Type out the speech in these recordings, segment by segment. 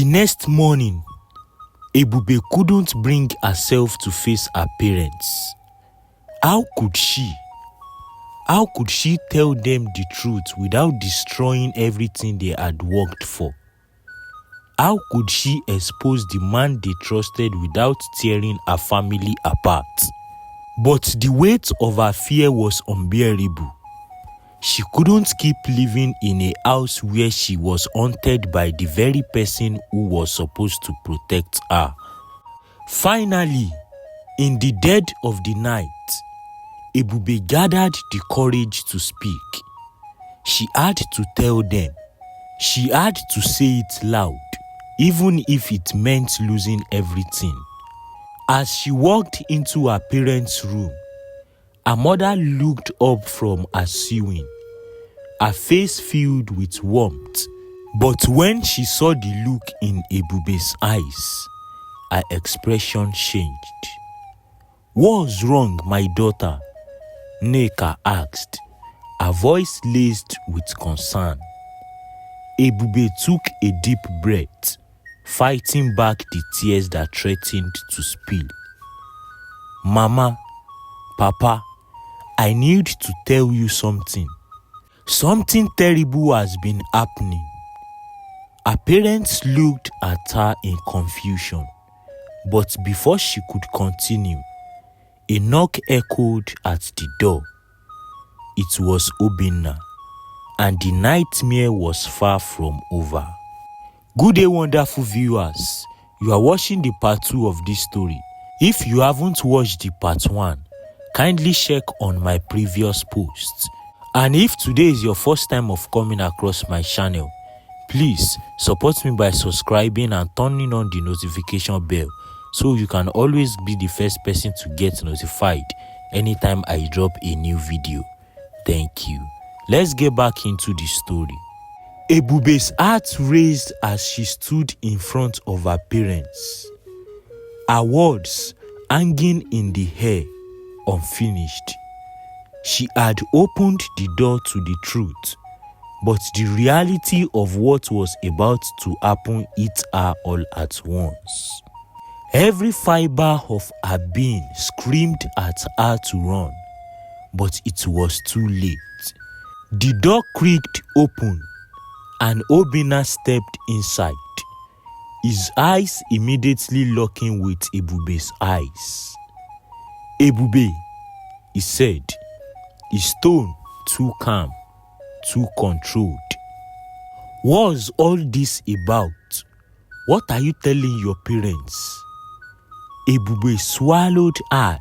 The next morning, Ebube couldn't bring herself to face her parents. How could she? How could she tell them the truth without destroying everything they had worked for? How could she expose the man they trusted without tearing her family apart? But the weight of her fear was unbearable. She couldn't keep living in a house where she was haunted by the very person who was supposed to protect her. Finally, in the dead of the night, Ebube gathered the courage to speak. She had to tell them. She had to say it loud, even if it meant losing everything. As she walked into her parents' room, her mother looked up from her sewing, her face filled with warmth. But when she saw the look in Ebube's eyes, her expression changed. "What's wrong, my daughter?" Nneka asked, her voice laced with concern. Ebube took a deep breath, fighting back the tears that threatened to spill. "Mama, Papa, I need to tell you something. Something terrible has been happening." Her parents looked at her in confusion, but before she could continue, a knock echoed at the door. It was Obinna, and the nightmare was far from over. Good day, wonderful viewers. You are watching the part 2 of this story. If you haven't watched the part 1, kindly check on my previous posts. And if today is your first time of coming across my channel, please support me by subscribing and turning on the notification bell so you can always be the first person to get notified anytime I drop a new video. Thank you. Let's get back into the story. Ebube's heart raised as she stood in front of her parents, her words hanging in the air, unfinished. She had opened the door to the truth, but the reality of what was about to happen hit her all at once. Every fiber of her being screamed at her to run, but it was too late. The door creaked open, and Obinna stepped inside, his eyes immediately locking with Ebube's eyes. "Ebube," he said, his tone too calm, too controlled. "What's all this about? What are you telling your parents?" Ebube swallowed hard,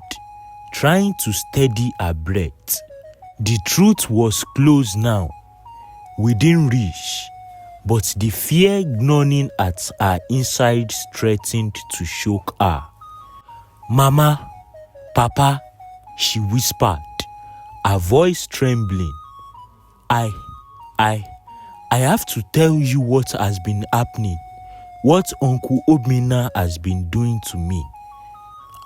trying to steady her breath. The truth was close now, within reach, but the fear gnawing at her insides threatened to choke her. "Mama, Papa," she whispered, her voice trembling. I have to tell you what has been happening, what Uncle Obinna has been doing to me."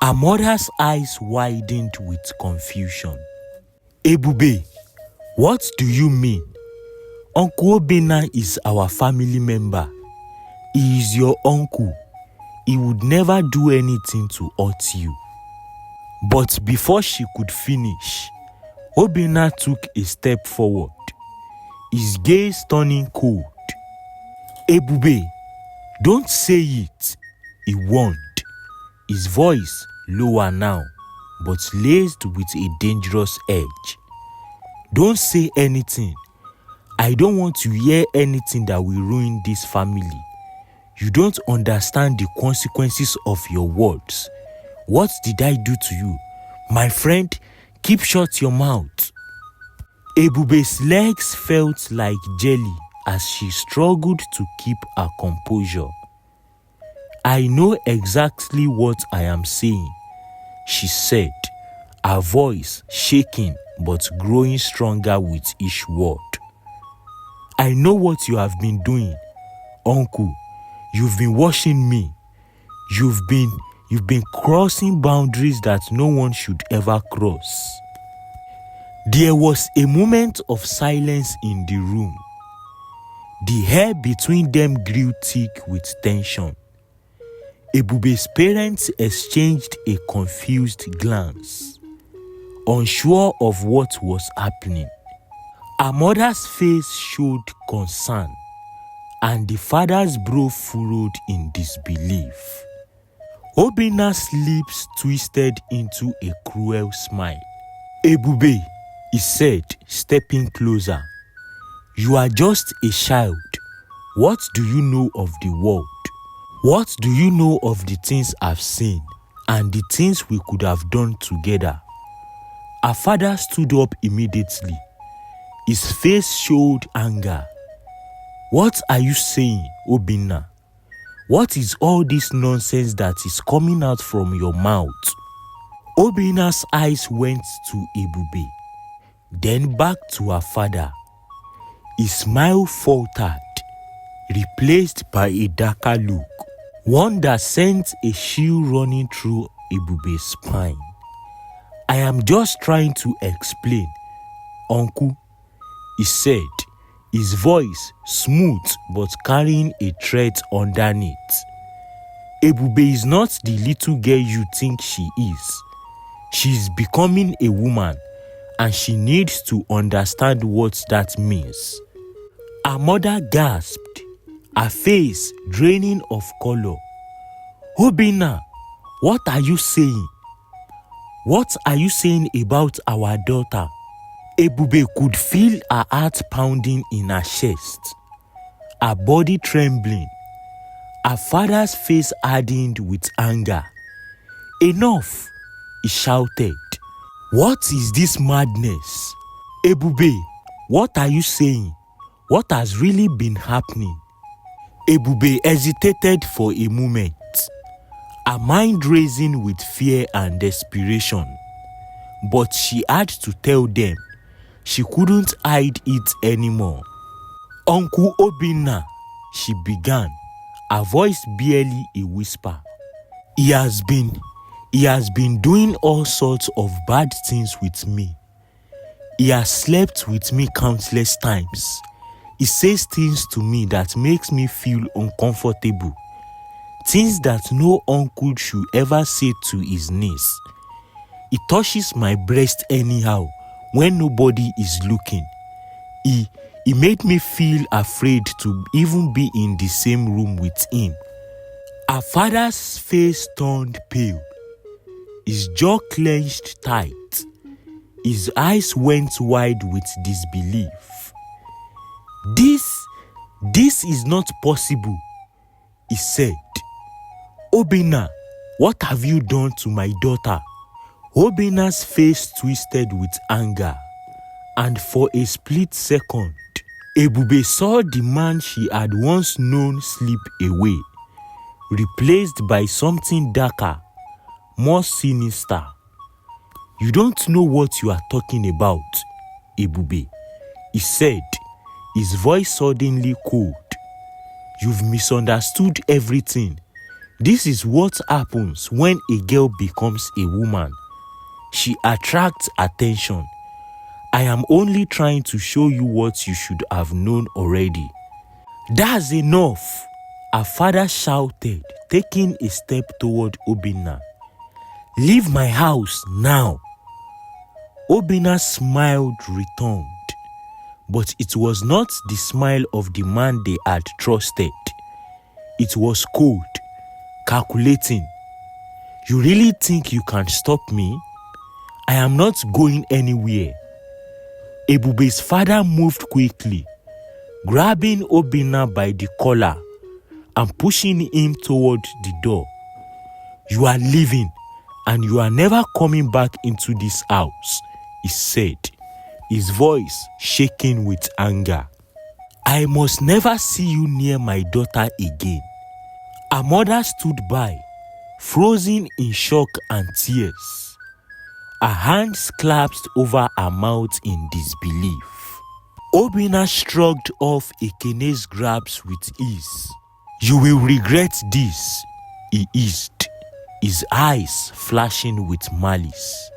Her mother's eyes widened with confusion. "Ebube, what do you mean? Uncle Obinna is our family member. He is your uncle. He would never do anything to hurt you." But before she could finish, Obinna took a step forward, his gaze turning cold. "Ebube, don't say it," he warned, his voice lower now, but laced with a dangerous edge. "Don't say anything. I don't want to hear anything that will ruin this family. You don't understand the consequences of your words. What did I do to you? My friend, keep shut your mouth." Ebube's legs felt like jelly as she struggled to keep her composure. "I know exactly what I am saying," she said, her voice shaking but growing stronger with each word. "I know what you have been doing, Uncle. You've been watching me. You've been crossing boundaries that no one should ever cross." There was a moment of silence in the room. The hair between them grew thick with tension. Ebube's parents exchanged a confused glance, unsure of what was happening. Her mother's face showed concern, and the father's brow furrowed in disbelief. Obinna's lips twisted into a cruel smile. "Ebube," he said, stepping closer, "you are just a child. What do you know of the world? What do you know of the things I've seen and the things we could have done together?" Her father stood up immediately. His face showed anger. "What are you saying, Obinna? What is all this nonsense that is coming out from your mouth?" Obinna's eyes went to Ebube, then back to her father. His smile faltered, replaced by a darker look, one that sent a chill running through Ebube's spine. "I am just trying to explain, Uncle," he said, his voice smooth but carrying a threat underneath. "Ebube is not the little girl you think she is. She's becoming a woman, and she needs to understand what that means." Her mother gasped, her face draining of color. "Obinna, what are you saying? What are you saying about our daughter?" Ebube could feel her heart pounding in her chest, her body trembling. Her father's face hardened with anger. "Enough," he shouted. "What is this madness? Ebube, what are you saying? What has really been happening?" Ebube hesitated for a moment, her mind racing with fear and desperation. But she had to tell them. She couldn't hide it anymore. "Uncle Obinna," she began, her voice barely a whisper. He has been doing all sorts of bad things with me. He has slept with me countless times. He says things to me that makes me feel uncomfortable. Things that no uncle should ever say to his niece. He touches my breast anyhow when nobody is looking. He made me feel afraid to even be in the same room with him." Her father's face turned pale. His jaw clenched tight. His eyes went wide with disbelief. This is not possible," he said. "Obinna, what have you done to my daughter?" Obinna's face twisted with anger, and for a split second, Ebube saw the man she had once known slip away, replaced by something darker, more sinister. "You don't know what you are talking about, Ebube," he said, his voice suddenly cold. "You've misunderstood everything. This is what happens when a girl becomes a woman. She attracts attention. I am only trying to show you what you should have known already." "That's enough," her father shouted, taking a step toward Obinna. "Leave my house now." Obinna's smile returned, but it was not the smile of the man they had trusted. It was cold, calculating. "You really think you can stop me? I am not going anywhere." Ebube's father moved quickly, grabbing Obinna by the collar and pushing him toward the door. "You are leaving, and you are never coming back into this house," he said, his voice shaking with anger. "I must never see you near my daughter again." Her mother stood by, frozen in shock and tears. Her hands clasped over her mouth in disbelief. Obinna shrugged off Ekene's grabs with ease. "You will regret this," he hissed, his eyes flashing with malice.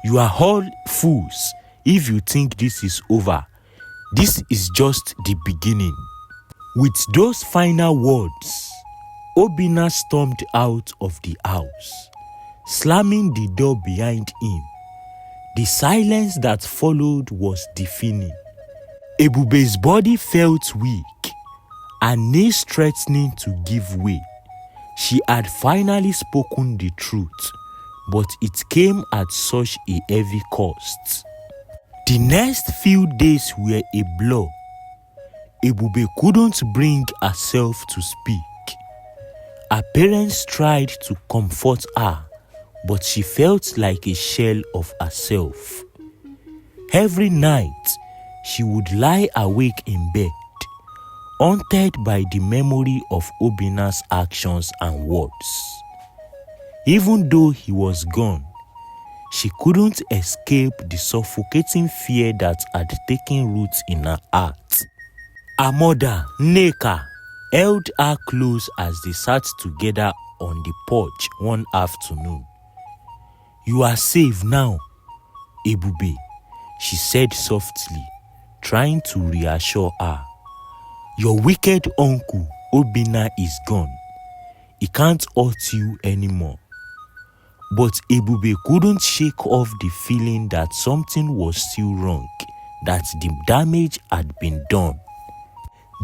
"You are all fools if you think this is over. This is just the beginning." With those final words, Obinna stormed out of the house, slamming the door behind him. The silence that followed was deafening. Ebube's body felt weak, her knees threatening to give way. She had finally spoken the truth, but it came at such a heavy cost. The next few days were a blur. Ebube couldn't bring herself to speak. Her parents tried to comfort her, but she felt like a shell of herself. Every night, she would lie awake in bed, haunted by the memory of Obinna's actions and words. Even though he was gone, she couldn't escape the suffocating fear that had taken root in her heart. Her mother, Nneka, held her close as they sat together on the porch one afternoon. "You are safe now, Ebube," she said softly, trying to reassure her. "Your wicked uncle, Obinna, is gone. He can't hurt you anymore." But Ebube couldn't shake off the feeling that something was still wrong, that the damage had been done.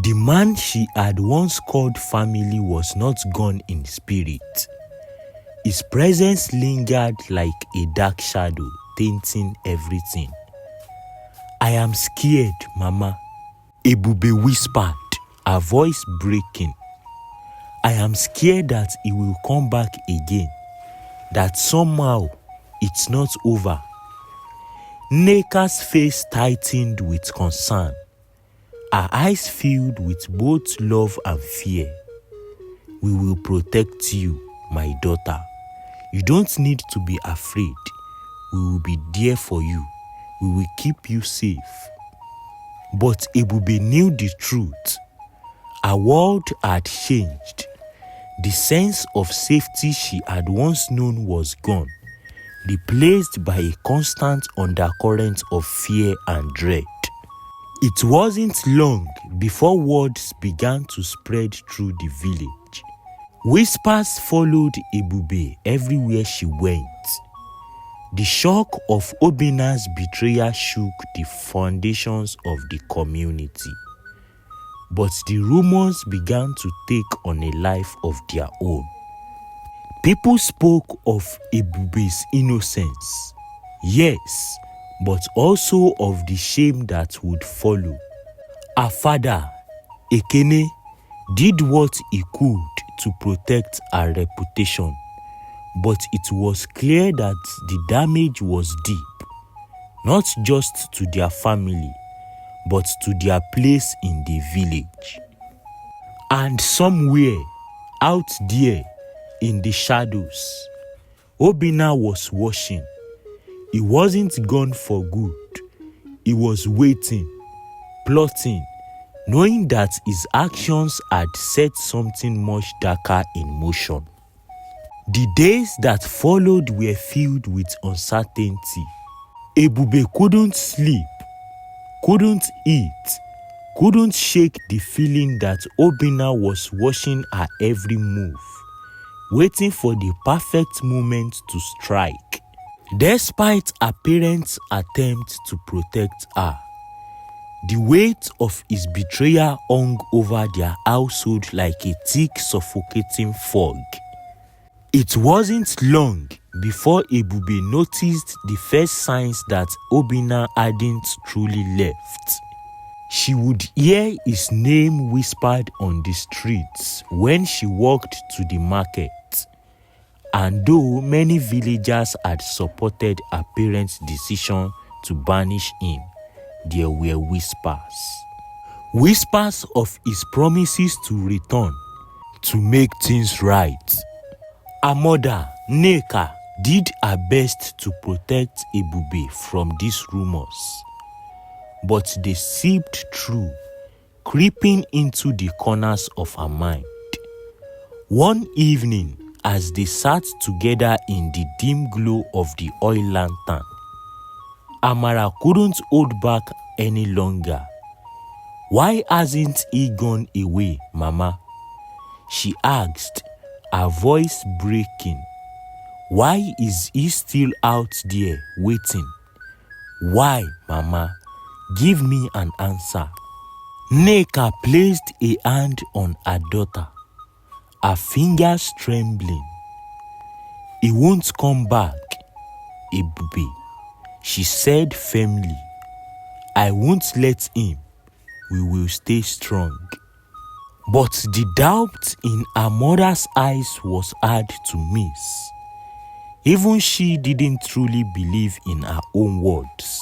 The man she had once called family was not gone in spirit. His presence lingered like a dark shadow, tainting everything. "I am scared, Mama," Ebube whispered, her voice breaking. "I am scared that he will come back again, that somehow it's not over." Nneka's face tightened with concern. Her eyes filled with both love and fear. "We will protect you, my daughter. You don't need to be afraid. We will be there for you. We will keep you safe." But Ebube knew the truth. Her world had changed. The sense of safety she had once known was gone, replaced by a constant undercurrent of fear and dread. It wasn't long before words began to spread through the village. Whispers followed Ebube everywhere she went. The shock of Obinna's betrayal shook the foundations of the community. But the rumors began to take on a life of their own. People spoke of Ebube's innocence, yes, but also of the shame that would follow. Her father, Ekene, did what he could to protect her reputation, but it was clear that the damage was deep, not just to their family, but to their place in the village. And somewhere out there in the shadows, Obinna was watching. He wasn't gone for good. He was waiting, plotting, knowing that his actions had set something much darker in motion. The days that followed were filled with uncertainty. Ebube couldn't sleep, couldn't eat, couldn't shake the feeling that Obinna was watching her every move, waiting for the perfect moment to strike. Despite her parents' attempts to protect her, the weight of his betrayal hung over their household like a thick, suffocating fog. It wasn't long before Ebube noticed the first signs that Obinna hadn't truly left. She would hear his name whispered on the streets when she walked to the market. And though many villagers had supported her parents' decision to banish him, there were whispers. Whispers of his promises to return, to make things right. Her mother, Nneka, did her best to protect Ebube from these rumors, but they seeped through, creeping into the corners of her mind. One evening, as they sat together in the dim glow of the oil lantern, Amara couldn't hold back any longer. "Why hasn't he gone away, Mama?" she asked, her voice breaking. "Why is he still out there waiting? Why, Mama? Give me an answer." Nneka placed a hand on her daughter, her fingers trembling. "He won't come back, Ebube," she said firmly. "I won't let him. We will stay strong." But the doubt in her mother's eyes was hard to miss. Even she didn't truly believe in her own words.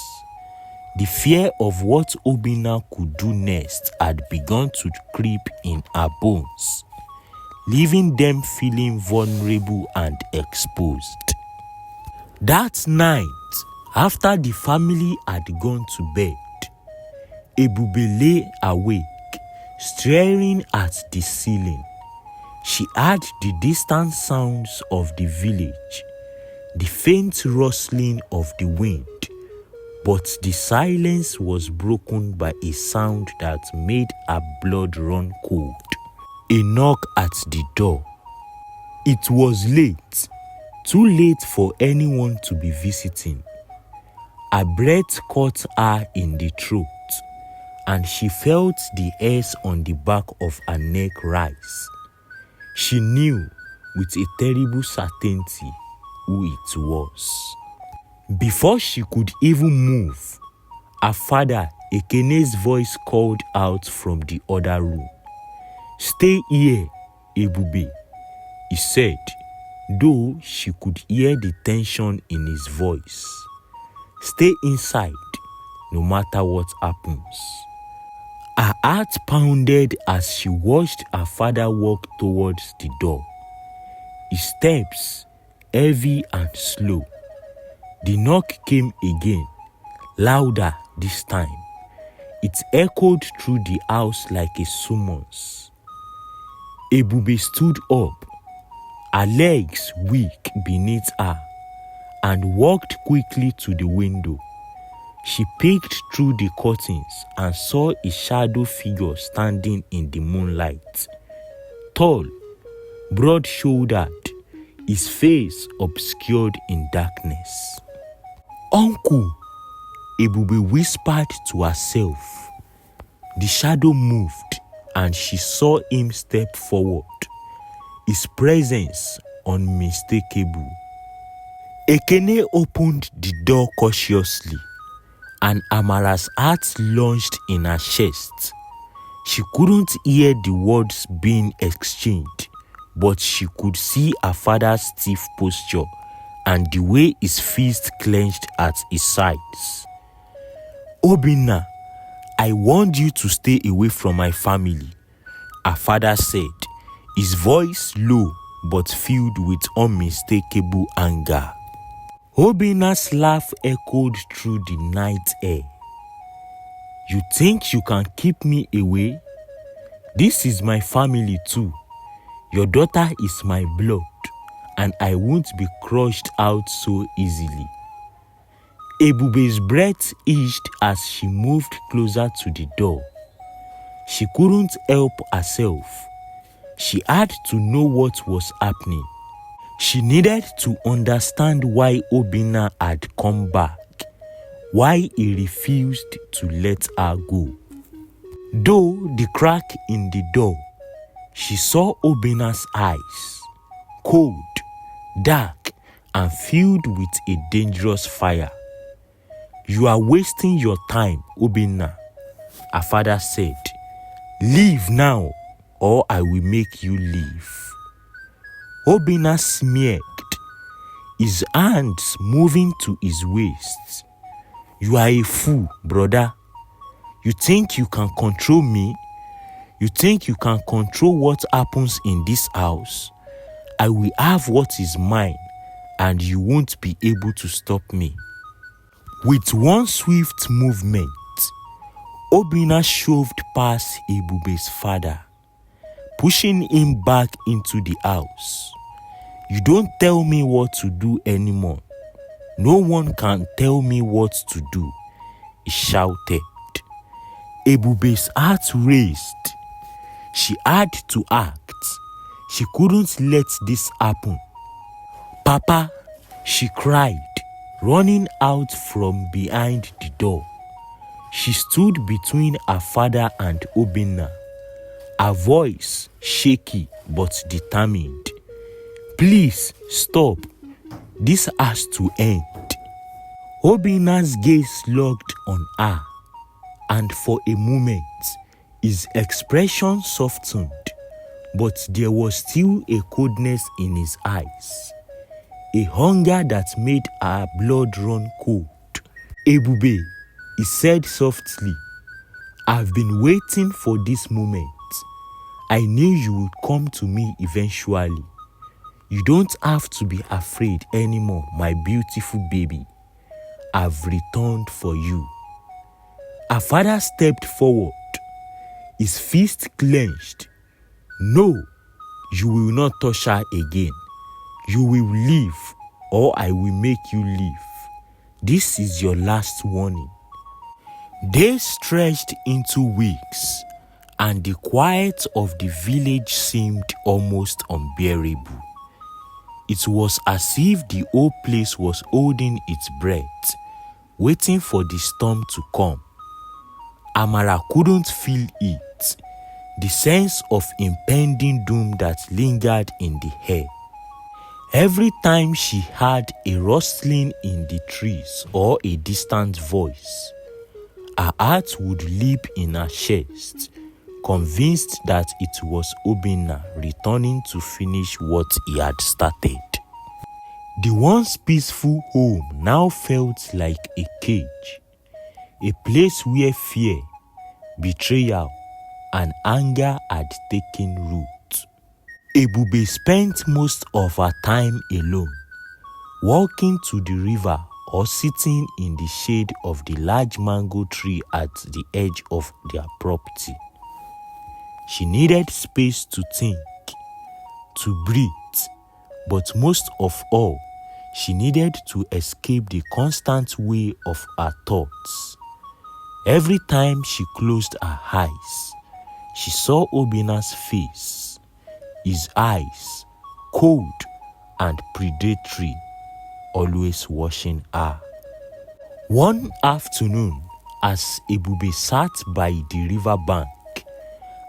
The fear of what Obinna could do next had begun to creep in her bones, leaving them feeling vulnerable and exposed. That night, after the family had gone to bed, Ebube lay awake, staring at the ceiling. She heard the distant sounds of the village, the faint rustling of the wind, but the silence was broken by a sound that made her blood run cold. A knock at the door. It was late, too late for anyone to be visiting. Her breath caught her in the throat, and she felt the hairs on the back of her neck rise. She knew with a terrible certainty who it was. Before she could even move, her father, Ekene's voice called out from the other room. "Stay here, Ebube," he said, though she could hear the tension in his voice. "Stay inside, no matter what happens." Her heart pounded as she watched her father walk towards the door. His steps, heavy and slow. The knock came again, louder this time. It echoed through the house like a summons. Ebube stood up, her legs weak beneath her, and walked quickly to the window. She peeked through the curtains and saw a shadow figure standing in the moonlight. Tall, broad-shouldered, his face obscured in darkness. "Uncle," Ebube whispered to herself. The shadow moved and she saw him step forward, his presence unmistakable. Ekene opened the door cautiously, and Amara's heart lunged in her chest. She couldn't hear the words being exchanged, but she could see her father's stiff posture and the way his fist clenched at his sides. "Obinna, I warned you to stay away from my family," her father said, his voice low but filled with unmistakable anger. Obinna's laugh echoed through the night air. "You think you can keep me away? This is my family too. Your daughter is my blood, and I won't be crushed out so easily." Ebube's breath eased as she moved closer to the door. She couldn't help herself. She had to know what was happening. She needed to understand why Obinna had come back, why he refused to let her go. Though the crack in the door, she saw Obinna's eyes, cold, dark, and filled with a dangerous fire. "You are wasting your time, Obinna," her father said. "Leave now, or I will make you leave." Obinna smirked, his hands moving to his waist. "You are a fool, brother. You think you can control me? You think you can control what happens in this house? I will have what is mine, and you won't be able to stop me." With one swift movement, Obinna shoved past Ebube's father, pushing him back into the house. "You don't tell me what to do anymore. No one can tell me what to do," he shouted. Ebube's heart raced. She had to act. She couldn't let this happen. "Papa," she cried, running out from behind the door. She stood between her father and Obinna, her voice shaky but determined. "Please stop. This has to end." Obinna's gaze locked on her, and for a moment his expression softened, but there was still a coldness in his eyes, a hunger that made her blood run cold. "Ebube," he said softly, "I've been waiting for this moment. I knew you would come to me eventually. You don't have to be afraid anymore, my beautiful baby. I've returned for you." Her father stepped forward, his fist clenched. "No, you will not touch her again. You will leave, or I will make you leave. This is your last warning." Days stretched into weeks, and the quiet of the village seemed almost unbearable. It was as if the whole place was holding its breath, waiting for the storm to come. Amara couldn't feel it, the sense of impending doom that lingered in the air. Every time she heard a rustling in the trees or a distant voice, her heart would leap in her chest, convinced that it was Obinna returning to finish what he had started. The once peaceful home now felt like a cage, a place where fear, betrayal, and anger had taken root. Ebube spent most of her time alone, walking to the river or sitting in the shade of the large mango tree at the edge of their property. She needed space to think, to breathe, but most of all, she needed to escape the constant way of her thoughts. Every time she closed her eyes, she saw Obinna's face, his eyes, cold and predatory, always watching her. One afternoon, as Ebube sat by the riverbank,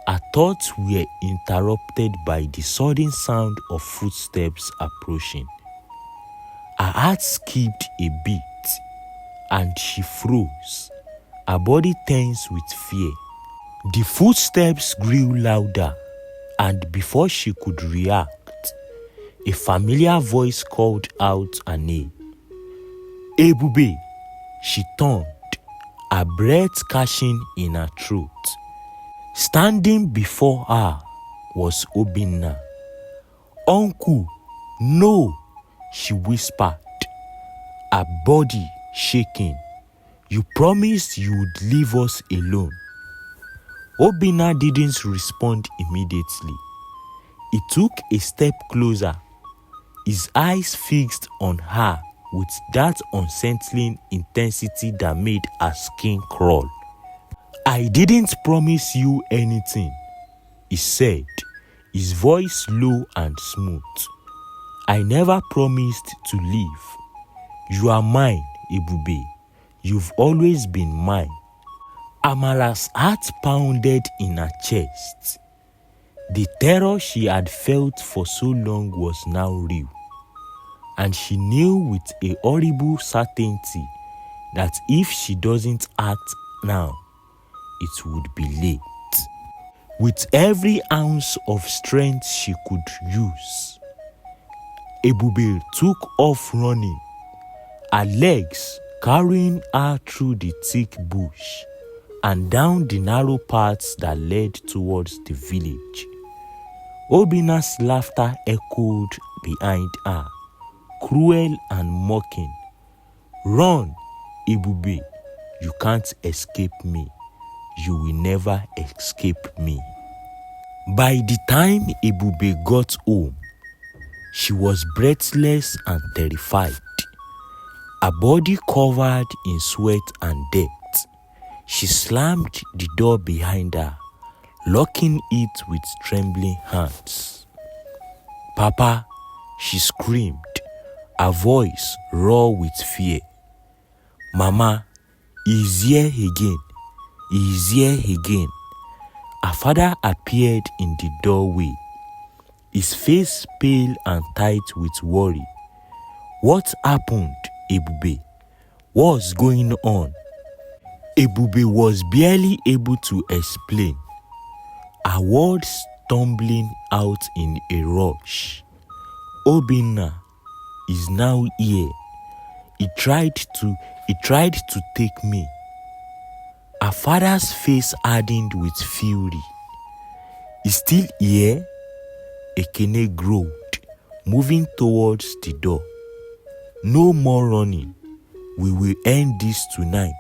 her thoughts were interrupted by the sudden sound of footsteps approaching. Her heart skipped a beat, and she froze, her body tense with fear. The footsteps grew louder, and before she could react, a familiar voice called out her name. "Ebube!" She turned, her breath catching in her throat. Standing before her was Obinna. "Uncle, no!" she whispered, her body shaking. "You promised you would leave us alone." Obinna didn't respond immediately. He took a step closer, his eyes fixed on her with that unsettling intensity that made her skin crawl. "I didn't promise you anything," he said, his voice low and smooth. "I never promised to leave. You are mine, Ebube. You've always been mine." Amara's heart pounded in her chest. The terror she had felt for so long was now real, and she knew with a horrible certainty that if she doesn't act now, it would be late. With every ounce of strength she could use, Ebube took off running, her legs carrying her through the thick bush and down the narrow paths that led towards the village. Obinna's laughter echoed behind her, cruel and mocking. "Run, Ebube, you can't escape me. You will never escape me." By the time Ebube got home, she was breathless and terrified, her body covered in sweat and dirt. She slammed the door behind her, locking it with trembling hands. "Papa," she screamed, her voice raw with fear. "Mama, he's here again. He's here again." Her father appeared in the doorway, his face pale and tight with worry. "What happened, Ebube? What's going on?" Ebube was barely able to explain, her words stumbling out in a rush. "Obinna is now here. He tried to take me." Her father's face hardened with fury. "He's still here?" Ekene growled, moving towards the door. "No more running. We will end this tonight.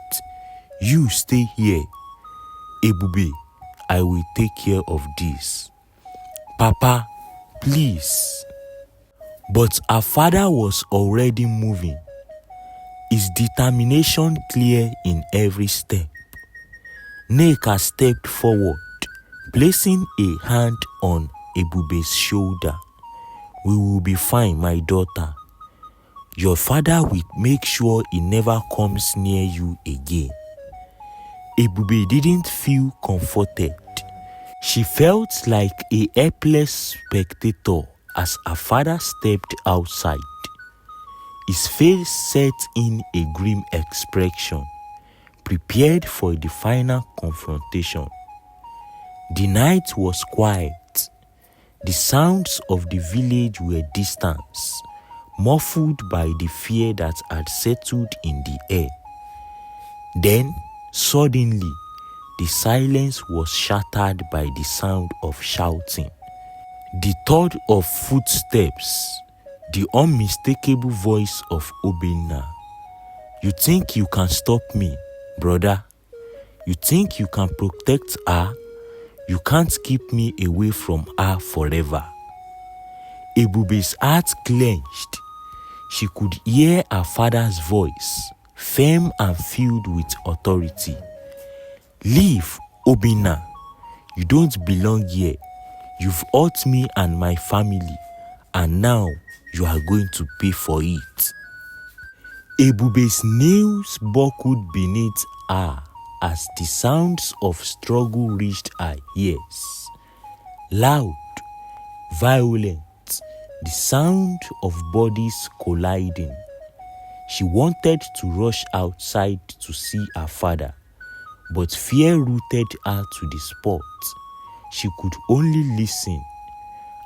You stay here. Ebube, I will take care of this. Papa, please." But her father was already moving, his determination clear in every step. Nneka stepped forward, placing a hand on Ebube's shoulder. "We will be fine, my daughter. Your father will make sure he never comes near you again." Ebube didn't feel comforted. She felt like a helpless spectator as her father stepped outside. His face set in a grim expression, prepared for the final confrontation. The night was quiet. The sounds of the village were distant, muffled by the fear that had settled in the air. Then, suddenly, the silence was shattered by the sound of shouting. The thud of footsteps, the unmistakable voice of Obinna. "You think you can stop me, brother? You think you can protect her? You can't keep me away from her forever." Ebube's heart clenched. She could hear her father's voice, firm and filled with authority. "Leave, Obinna. You don't belong here. You've hurt me and my family, and now you are going to pay for it." Ebube's nails buckled beneath her as the sounds of struggle reached her ears. Loud, violent, the sound of bodies colliding. She wanted to rush outside to see her father, but fear rooted her to the spot. She could only listen,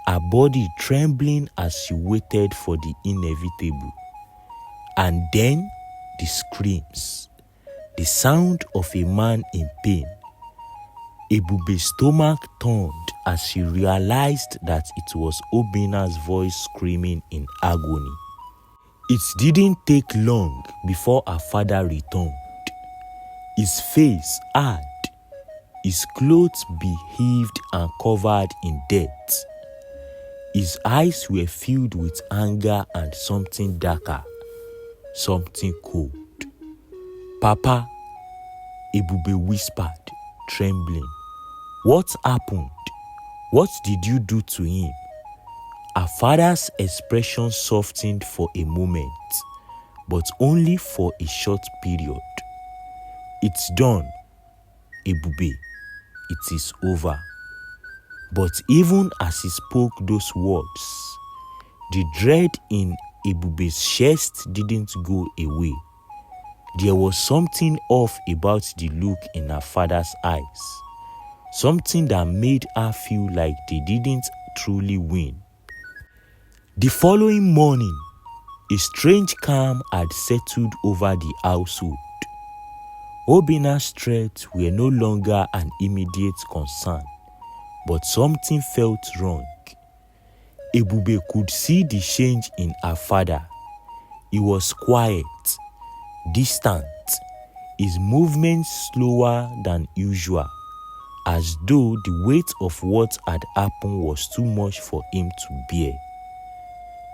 her body trembling as she waited for the inevitable. And then the screams, the sound of a man in pain. Ebube's stomach turned as she realized that it was Obinna's voice screaming in agony. It didn't take long before her father returned. His face hard, his clothes beheaved and covered in dirt. His eyes were filled with anger and something darker, something cold. "Papa," Ebube whispered, trembling. "What happened? What did you do to him?" Her father's expression softened for a moment, but only for a short period. "It's done, Ebube. It is over." But even as he spoke those words, the dread in Ebube's chest didn't go away. There was something off about the look in her father's eyes, something that made her feel like they didn't truly win. The following morning, a strange calm had settled over the household. Obinna's threats were no longer an immediate concern, but something felt wrong. Ebube could see the change in her father. He was quiet, distant, his movements slower than usual, as though the weight of what had happened was too much for him to bear.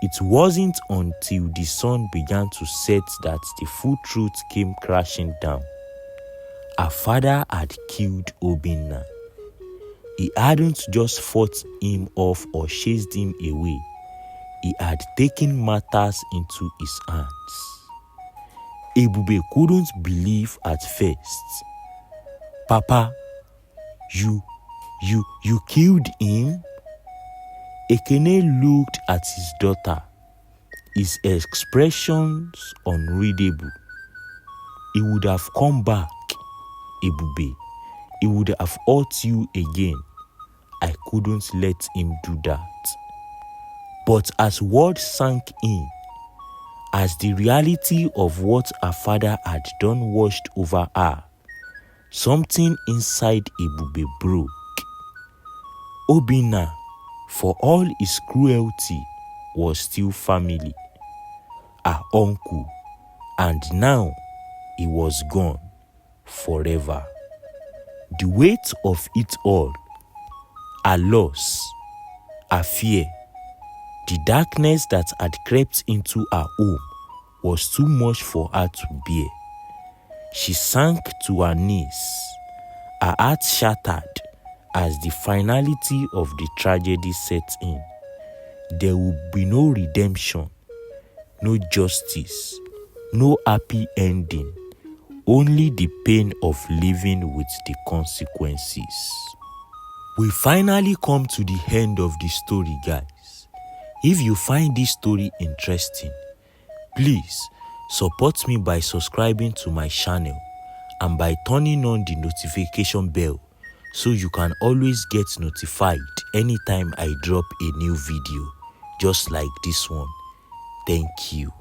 It wasn't until the sun began to set that the full truth came crashing down. her father had killed Obinna. He hadn't just fought him off or chased him away. He had taken matters into his hands. Ebube couldn't believe at first. Papa, you killed him? Ekene looked at his daughter, his expressions unreadable. He would have come back, Ebube. He would have hurt you again. I couldn't let him do that. But as words sank in, as the reality of what her father had done washed over her, something inside Ebube broke. Obinna, for all his cruelty, was still family, her uncle, and now he was gone forever. The weight of it all, her loss, her fear, the darkness that had crept into her home was too much for her to bear. She sank to her knees, her heart shattered as the finality of the tragedy set in. There would be no redemption, no justice, no happy ending, only the pain of living with the consequences. We finally come to the end of the story, guys. If you find this story interesting, please support me by subscribing to my channel and by turning on the notification bell so you can always get notified anytime I drop a new video just like this one. Thank you.